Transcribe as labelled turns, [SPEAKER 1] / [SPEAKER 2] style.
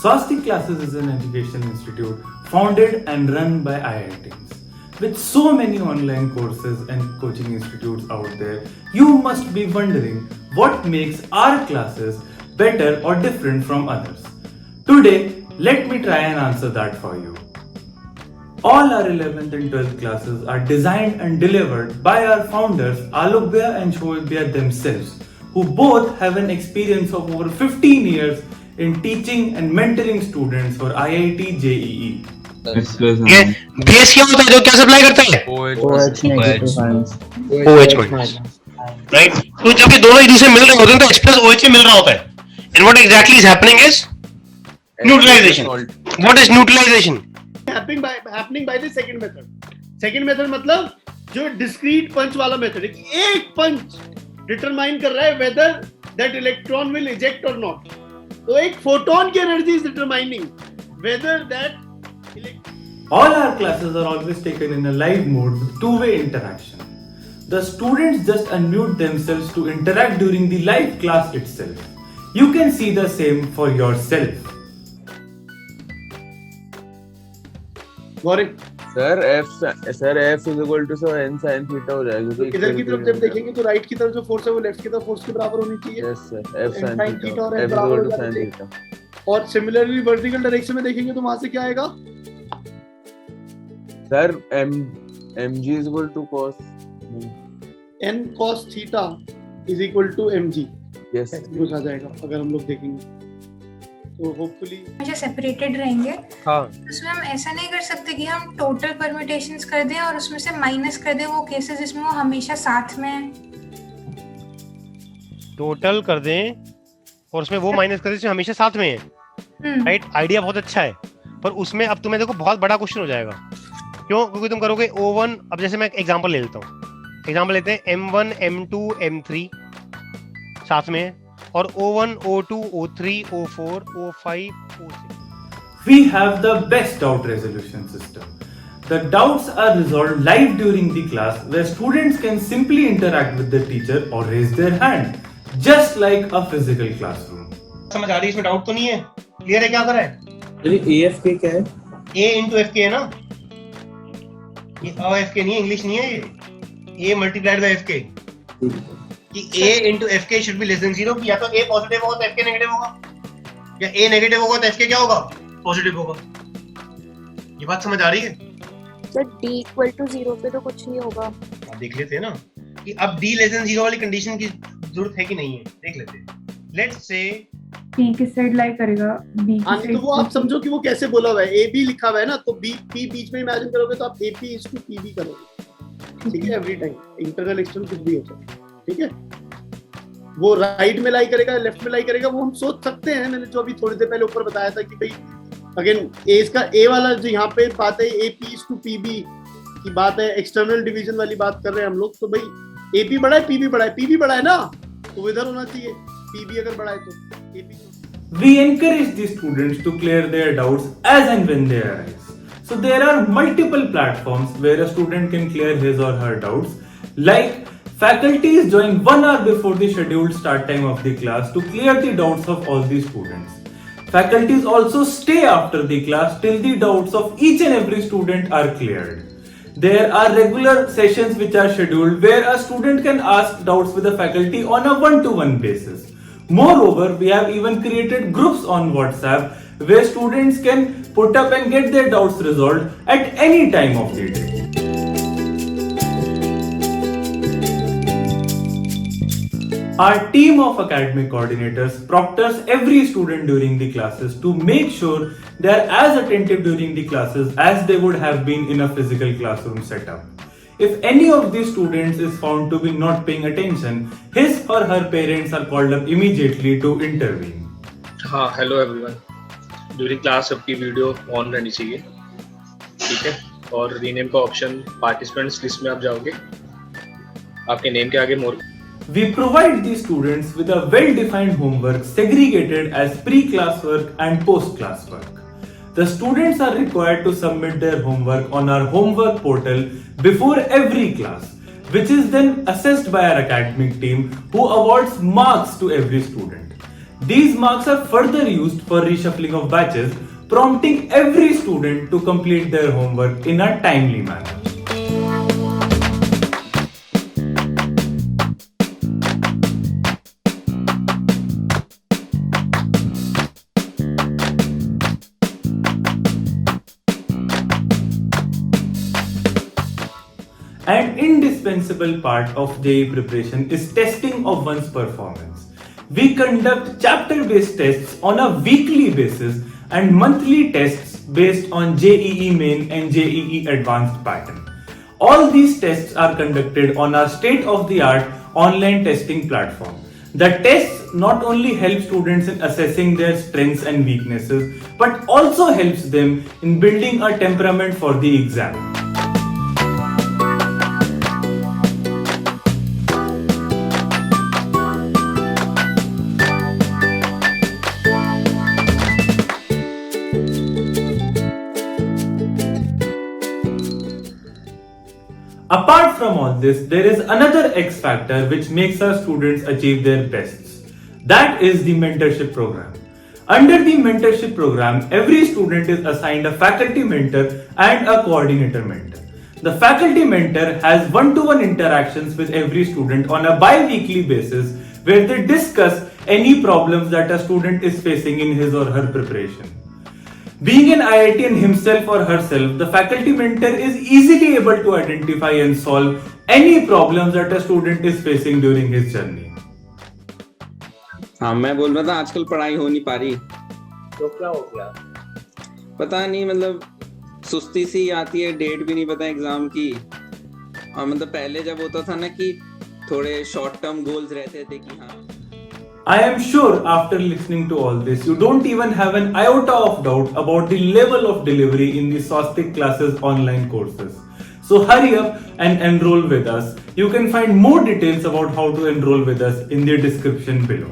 [SPEAKER 1] Swastik Classes is an education institute founded and run by IITs. With so many online courses and coaching institutes out there, you must be wondering what makes our classes better or different from others. Today, let me try and answer that for you. All our 11th and 12th classes are designed and delivered by our founders Alok Bhaiya and Shoaib Bhaiya themselves, who both have an experience of over 15 years in teaching and mentoring students for IIT JEE.
[SPEAKER 2] Base क्या होता है जो क्या supply करता है OH minus right. तो जब ये दोनों एक दूसरे मिल रहे होते हैं तो H प्लस OH मिल रहा होता है and what exactly is happening is neutralisation. What is neutralisation?
[SPEAKER 3] happening by the second method मतलब जो discrete punch वाला मेथड है कि एक पंच डिटरमाइन कर रहा है whether that electron will eject or not। तो एक फोटोन की energy is determining whether that
[SPEAKER 1] All our classes are always taken in a live mode with two-way interaction. The students just unmute themselves to interact during the live class itself. You can see the same for yourself.
[SPEAKER 3] Gaurav
[SPEAKER 4] sir F is equal to so n sin theta हो जाएगा क्योंकि
[SPEAKER 3] इधर की तरफ जब देखेंगे तो right की तरफ जो फोर्स है वो लेफ्ट की तरफ फोर्स के बराबर होनी चाहिए।
[SPEAKER 4] Yes sir F sin theta
[SPEAKER 3] और
[SPEAKER 4] F
[SPEAKER 3] F बराबर हो
[SPEAKER 4] sin
[SPEAKER 3] जाएगा।
[SPEAKER 4] theta
[SPEAKER 3] और सिमिलरली वर्टिकल डायरेक्शन में देखेंगे तो वहां से क्या आएगा
[SPEAKER 4] sir mg is equal to cos
[SPEAKER 3] n cos theta is equal to mg।
[SPEAKER 4] Yes
[SPEAKER 3] कुछ आ जाएगा अगर हम लोग देखेंगे तो होपफुली
[SPEAKER 5] हमेशा सेपरेटेड रहेंगे।
[SPEAKER 2] हाँ
[SPEAKER 5] उसमें हम ऐसा नहीं कर सकते कि हम टोटल परम्यूटेशंस कर दें और उसमें से माइनस कर दें वो केसेस जिसमें वो हमेशा साथ में है।
[SPEAKER 2] टोटल कर दें और उसमें वो माइनस कर दें जो हमेशा साथ में है राइट। आइडिया बहुत अच्छा है पर उसमें अब तुम्हें देखो बहुत बड़ा क्वेश्चन हो जाएगा। क्यों? क्योंकि तुम करोगे O1। अब जैसे मैं एग्जांपल ले लेता हूँ, एग्जांपल लेते हैं M1 M2 M3 साथ में है और O1 O2 O3 O4 O5 O6।
[SPEAKER 1] We have the best doubt resolution system. The doubts are resolved live during the class where students can simply interact with the teacher or raise their hand, just like a physical classroom.
[SPEAKER 2] समझ आ रही है? इसमें doubt तो नहीं है? Clear है क्या कर रहा है?
[SPEAKER 4] AFK क्या है?
[SPEAKER 2] A into FK है ना, ये AFK नहीं है, इंग्लिश नहीं है ये। A multiplied by FK कि A into FK should be less than 0 कि या तो A पॉजिटिव होगा तो FK नेगेटिव होगा या A नेगेटिव होगा तो FK क्या होगा? पॉजिटिव होगा। ये बात समझ आ रही है?
[SPEAKER 6] सर D equal to 0 पे तो कुछ नहीं होगा।
[SPEAKER 2] आप देख लेते हैं ना कि अब D less than 0 वाली कंडीशन की जरूरत है कि नहीं है, देख लेते हैं। लेट्स से
[SPEAKER 7] P किस साइड लाई करेगा B की साइड।
[SPEAKER 3] तो वो आप समझो कि वो कैसे बोला हुआ है AB लिखा हुआ है ना तो B P बीच में इमेजिन करोगे तो आप AP is to PB करोगे। ठीक है एवरी टाइम इंटरनल एक्सटर्नल कुछ भी हो सकता है। ठीक है वो राइट में लाई करेगा लेफ्ट में लाई करेगा वो हम सोच सकते हैं। मैंने जो अभी थोड़ी देर पहले ऊपर बताया था कि भाई अगेन इसका A वाला जो यहाँ पे बात है AP is to PB की बात है, एक्सटर्नल डिवीजन वाली बात कर रहे हैं हम लोग। तो भाई AP बड़ा है PB बड़ा है, PB बड़ा है ना तो इधर होना चाहिए। PB अगर बड़ा है तो AP।
[SPEAKER 1] We encourage the students to clear their doubts as and when they arise. So there are multiple platforms where a student can clear his or her doubts, like faculties join 1 hour before the scheduled start time of the class to clear the doubts of all the students. Faculties also stay after the class till the doubts of each and every student are cleared. There are regular sessions which are scheduled where a student can ask doubts with the faculty on a one-to-one basis. Moreover, we have even created groups on WhatsApp where students can put up and get their doubts resolved at any time of the day. Our team of academic coordinators proctors every student during the classes to make sure they are as attentive during the classes as they would have been in a physical classroom setup. If any of these students is found to be not paying attention, his or her parents are called up immediately to intervene.
[SPEAKER 8] हाँ hello everyone, during class सबकी video on रहनी चाहिए, ठीक है। और rename का option participants list में आप जाओगे, आपके नेम के आगे मोर।
[SPEAKER 1] We provide the students with a well-defined homework segregated as pre-class work and post-class work. The students are required to submit their homework on our homework portal before every class, which is then assessed by our academic team who awards marks to every student. These marks are further used for reshuffling of batches, prompting every student to complete their homework in a timely manner. An indispensable part of JEE preparation is testing of one's performance. We conduct chapter-based tests on a weekly basis and monthly tests based on JEE Main and JEE Advanced pattern. All these tests are conducted on our state-of-the-art online testing platform. The tests not only help students in assessing their strengths and weaknesses, but also helps them in building a temperament for the exam. Apart from all this, there is another X factor which makes our students achieve their bests. That is the mentorship program. Under the mentorship program, every student is assigned a faculty mentor and a coordinator mentor. The faculty mentor has one-to-one interactions with every student on a bi-weekly basis where they discuss any problems that a student is facing in his or her preparation. Being an IITian himself or herself, the faculty mentor is easily able to identify and solve any problems that a student is facing during his journey.
[SPEAKER 9] हाँ मैं बोल रहा था आजकल पढ़ाई हो नहीं पा रही
[SPEAKER 10] तो क्या हो गया?
[SPEAKER 9] पता नहीं मतलब सुस्ती सी आती है डेट भी नहीं पता एग्जाम की और मतलब पहले जब होता था ना कि थोड़े शॉर्ट टर्म गोल्स रहते थे कि हाँ
[SPEAKER 1] I am sure after listening to all this, you don't even have an iota of doubt about the level of delivery in the SOSTIC classes online courses. So hurry up and enroll with us. You can find more details about how to enroll with us in the description below.